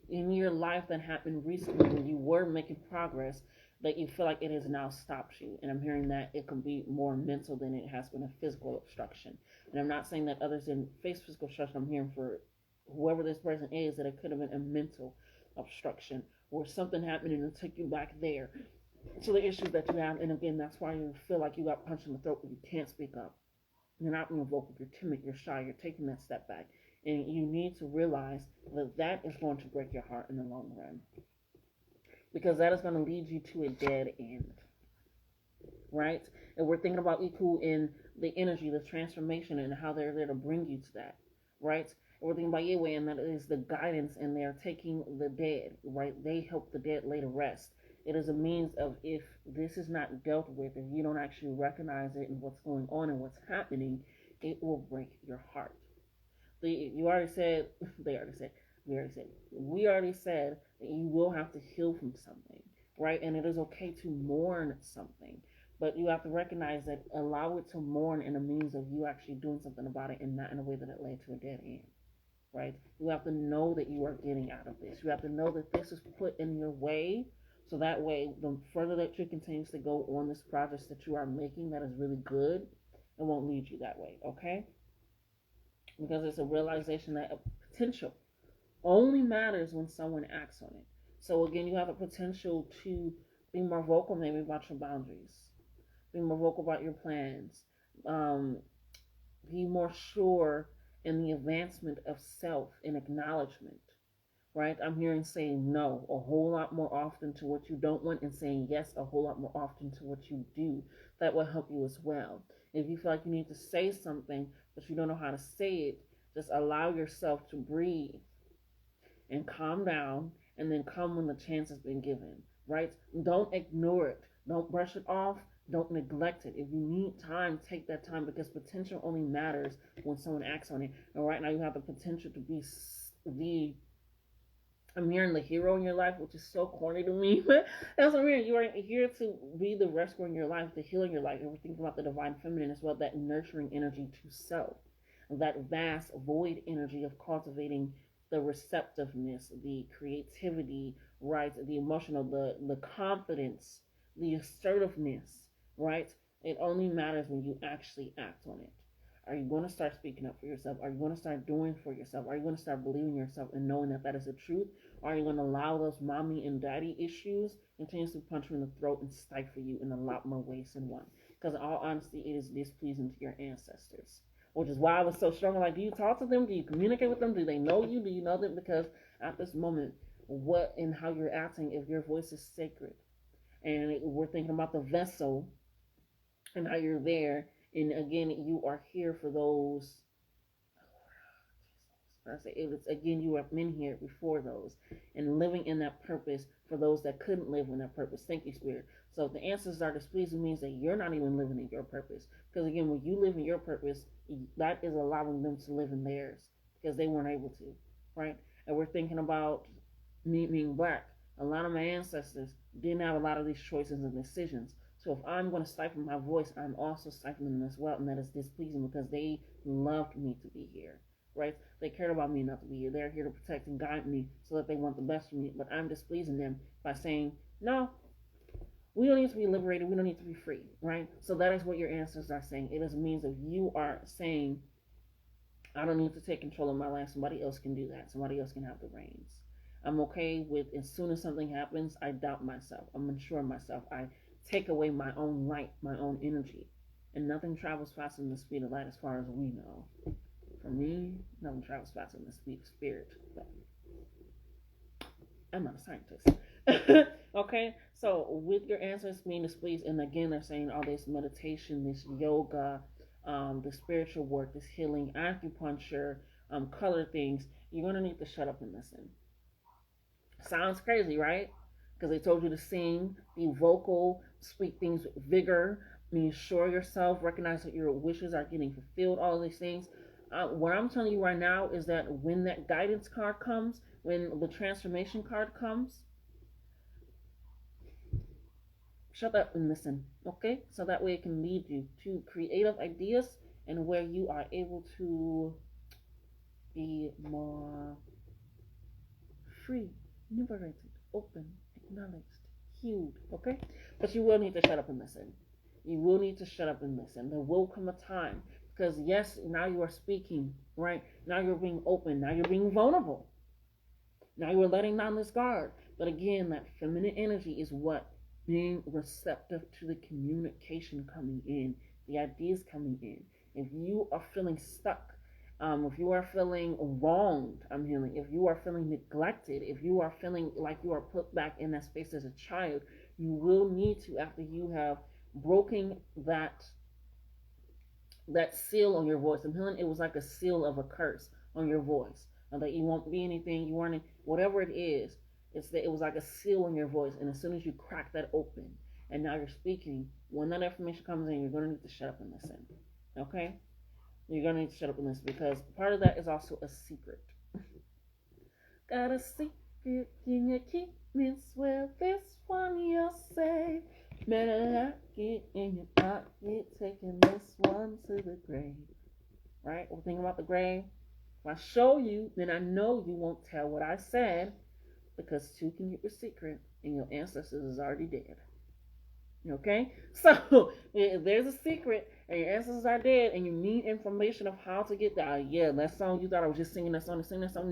your life that happened recently when you were making progress that you feel like it has now stopped you. And I'm hearing that it can be more mental than it has been a physical obstruction. And I'm not saying that others didn't face physical obstruction. I'm hearing for whoever this person is that it could have been a mental obstruction, or something happened and it took you back there. to the issues that you have. And again, that's why you feel like you got punched in the throat when you can't speak up. You're not being vocal, you're timid, you're shy, you're taking that step back. And you need to realize that that is going to break your heart in the long run. Because that is going to lead you to a dead end. Right? And we're thinking about Iku in the energy, the transformation, and how they're there to bring you to that. Right? And we're thinking about Yahweh, and that is the guidance, and they're taking the dead. Right? They help the dead lay to rest. It is a means of, if this is not dealt with, if you don't actually recognize it and what's going on and what's happening, it will break your heart. You already said, we already said that you will have to heal from something, right? And it is okay to mourn something, but you have to recognize that allow it to mourn in a means of you actually doing something about it, and not in a way that it led to a dead end, right? You have to know that you are getting out of this. You have to know that this is put in your way, so that way, the further that you continue to go on this project that you are making that is really good, it won't lead you that way, okay? Because it's a realization that a potential only matters when someone acts on it. So again, you have a potential to be more vocal maybe about your boundaries, be more vocal about your plans, be more sure in the advancement of self and acknowledgement. Right? I'm hearing saying no a whole lot more often to what you don't want, and saying yes a whole lot more often to what you do. That will help you as well. If you feel like you need to say something but you don't know how to say it, just allow yourself to breathe and calm down, and then come when the chance has been given. Right? Don't ignore it. Don't brush it off. Don't neglect it. If you need time, take that time, because potential only matters when someone acts on it. And right now you have the potential to be I'm hearing the hero in your life, which is so corny to me, but that's what I'm hearing. You are here to be the rescuer in your life, the healer in your life. And we're thinking about the divine feminine as well, that nurturing energy to self, that vast void energy of cultivating the receptiveness, the creativity, right? The emotional, the confidence, the assertiveness, right? It only matters when you actually act on it. Are you going to start speaking up for yourself? Are you going to start doing for yourself? Are you going to start believing yourself and knowing that that is the truth? Or are you going to allow those mommy and daddy issues continuously punch you in the throat and stifle you in a lot more ways than one? Because in all honesty, it is displeasing to your ancestors. Which is why I was so strong. Like, do you talk to them? Do you communicate with them? Do they know you? Do you know them? Because at this moment, what and how you're acting, if your voice is sacred, and we're thinking about the vessel and how you're there. And again, you are here for those. I say it's again, you have been here before those, and living in that purpose for those that couldn't live in that purpose. Thank you, Spirit. So if the answers are displeasing, means that you're not even living in your purpose. Because again, when you live in your purpose, that is allowing them to live in theirs because they weren't able to, right? And we're thinking about me being black. A lot of my ancestors didn't have a lot of these choices and decisions. So if I'm going to stifle my voice, I'm also stifling them as well, and that is displeasing because they loved me to be here, right? They cared about me enough to be here. They're here to protect and guide me so that they want the best for me, but I'm displeasing them by saying, no, we don't need to be liberated. We don't need to be free, right? So that is what your ancestors are saying. It is a means of you are saying, I don't need to take control of my life. Somebody else can do that. Somebody else can have the reins. I'm okay with as soon as something happens, I doubt myself. I'm unsure of myself. I take away my own light, my own energy. And nothing travels faster than the speed of light as far as we know. For me, nothing travels faster than the speed of spirit. But I'm not a scientist. Okay? So with your answers being displeased, and again, they're saying all this meditation, this yoga, the spiritual work, this healing, acupuncture, color things, you're going to need to shut up and listen. Sounds crazy, right? Because they told you to sing, be vocal, speak things with vigor, be sure yourself, recognize that your wishes are getting fulfilled, all these things. What I'm telling you right now is that when that guidance card comes, when the transformation card comes, shut up and listen, okay? So that way it can lead you to creative ideas and where you are able to be more free, liberated, open, acknowledged, healed, okay? But you will need to shut up and listen. You will need to shut up and listen. There will come a time, because yes, now you are speaking, right? Now you're being open. Now you're being vulnerable. Now you're letting down this guard. But again, that feminine energy is what being receptive to the communication coming in, the ideas coming in. If you are feeling stuck, if you are feeling wronged, I'm healing. If you are feeling neglected, if you are feeling like you are put back in that space as a child, you will need to, after you have broken that seal on your voice. I'm healing. It was like a seal of a curse on your voice, and that you won't be anything. You weren't whatever it is. It's that it was like a seal on your voice, and as soon as you crack that open, and now you're speaking, when that information comes in, you're going to need to shut up and listen. Okay? You're going to need to shut up and listen, because part of that is also a secret. Got a secret in your keep me swear this one you'll say. Better lock it in your pocket, taking this one to the grave. Right? We're thinking about the grave. If I show you, then I know you won't tell what I said, because two can get your secret, and your ancestors is already dead. Okay? So, if there's a secret, and your ancestors are dead, and you need information of how to get that, yeah, that song, you thought I was just singing that song.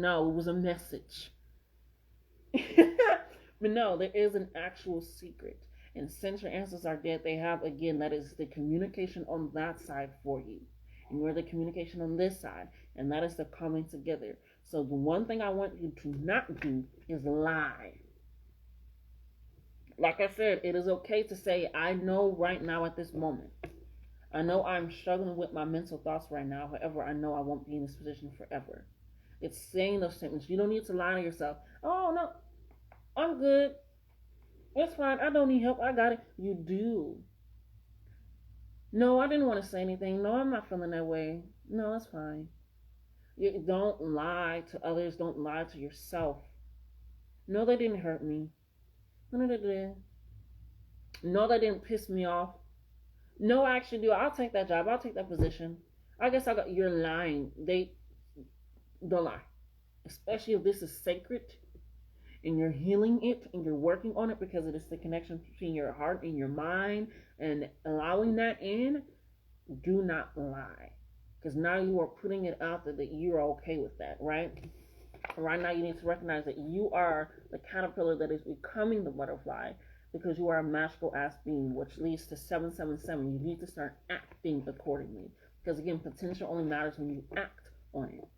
No, it was a message. But no, there is an actual secret. And since your ancestors are dead, they have, again, that is the communication on that side for you. And you're the communication on this side. And that is the coming together. So the one thing I want you to not do is lie. Like I said, it is okay to say, I know right now at this moment. I know I'm struggling with my mental thoughts right now. However, I know I won't be in this position forever. It's saying those statements. You don't need to lie to yourself. Oh, no, I'm good. It's fine. I don't need help. I got it. You do. No, I didn't want to say anything. No, I'm not feeling that way. No, it's fine. You don't lie to others. Don't lie to yourself. No, they didn't hurt me. No, they didn't. No, they didn't piss me off. No, I actually do. I'll take that job. I'll take that position. I guess you're lying. Don't lie. Especially if this is sacred and you're healing it and you're working on it, because it is the connection between your heart and your mind, and allowing that in. Do not lie, because now you are putting it out there that you're okay with that, right? Right now you need to recognize that you are the caterpillar that is becoming the butterfly, because you are a magical ass being, which leads to 777. You need to start acting accordingly, because again, potential only matters when you act on it.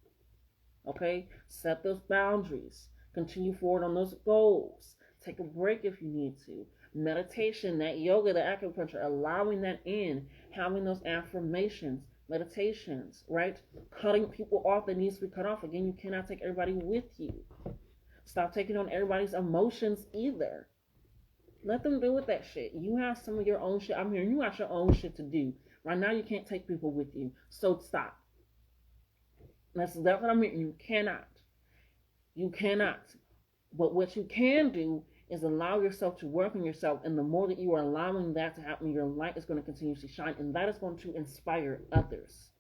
Okay? Set those boundaries. Continue forward on those goals. Take a break if you need to. Meditation, that yoga, the acupuncture, allowing that in, having those affirmations, meditations, right? Cutting people off that needs to be cut off. Again, you cannot take everybody with you. Stop taking on everybody's emotions either. Let them deal with that shit. You have some of your own shit. I'm hearing you got your own shit to do. Right now, you can't take people with you. So stop. That's what I'm hearing. You cannot. You cannot. But what you can do is allow yourself to work on yourself. And the more that you are allowing that to happen, your light is going to continuously shine. And that is going to inspire others.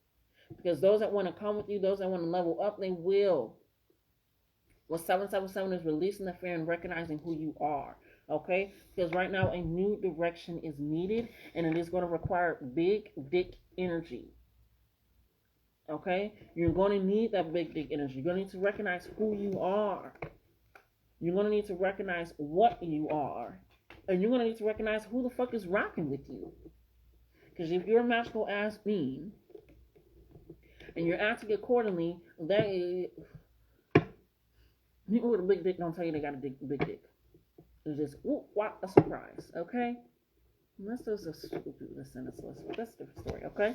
Because those that want to come with you, those that want to level up, they will. What 777 is releasing the fear and recognizing who you are. Okay? Because right now a new direction is needed. And it is going to require big dick energy. Okay? You're going to need that big dick energy. You're going to need to recognize who you are. You're going to need to recognize what you are. And you're going to need to recognize who the fuck is rocking with you. Because if you're a magical ass being, and you're acting accordingly, that is... People with a big dick don't tell you they got a big dick. It's just, what a surprise, okay? Unless those are stupid people that send us lists, but that's a different story, okay?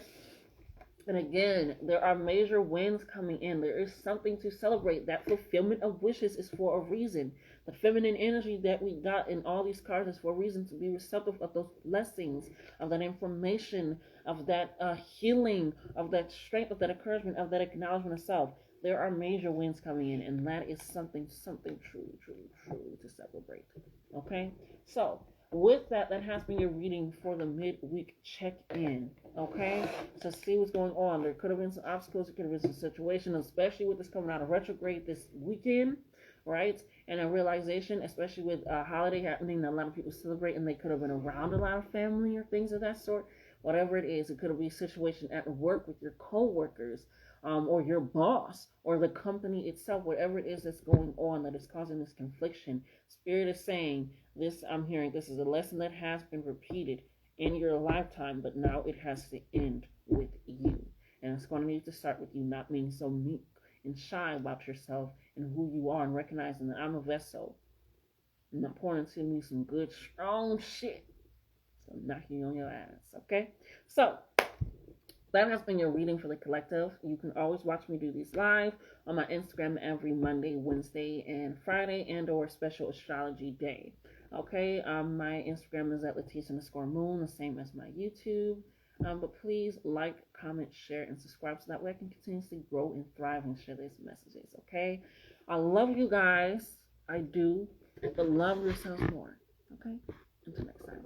And again, there are major wins coming in. There is something to celebrate. That fulfillment of wishes is for a reason. The feminine energy that we got in all these cards is for a reason, to be receptive of those blessings, of that information, of that healing, of that strength, of that encouragement, of that acknowledgement of self. There are major wins coming in, and that is something truly to celebrate. Okay? So, with that has been your reading for the midweek check-in. Okay? So see what's going on. There could have been some obstacles. There could have been some situations, especially with this coming out of retrograde this weekend, right? And a realization, especially with a holiday happening that a lot of people celebrate, and they could have been around a lot of family or things of that sort. Whatever it is, it could have been a situation at work with your co-workers, or your boss, or the company itself, whatever it is that's going on that is causing this confliction. Spirit is saying, this, I'm hearing, this is a lesson that has been repeated in your lifetime, but now it has to end with you. And it's going to need to start with you not being so meek and shy about yourself and who you are, and recognizing that I'm a vessel. And I'm pouring into me some good, strong shit. So knock you on your ass, okay? So that has been your reading for the collective. You can always watch me do these live on my Instagram every Monday, Wednesday, and Friday, and or special astrology day. Okay, my Instagram is at Leticia_Moon, the same as my YouTube. But please like, comment, share, and subscribe so that way I can continuously grow and thrive and share these messages. Okay, I love you guys. I do, but love yourselves more. Okay, until next time.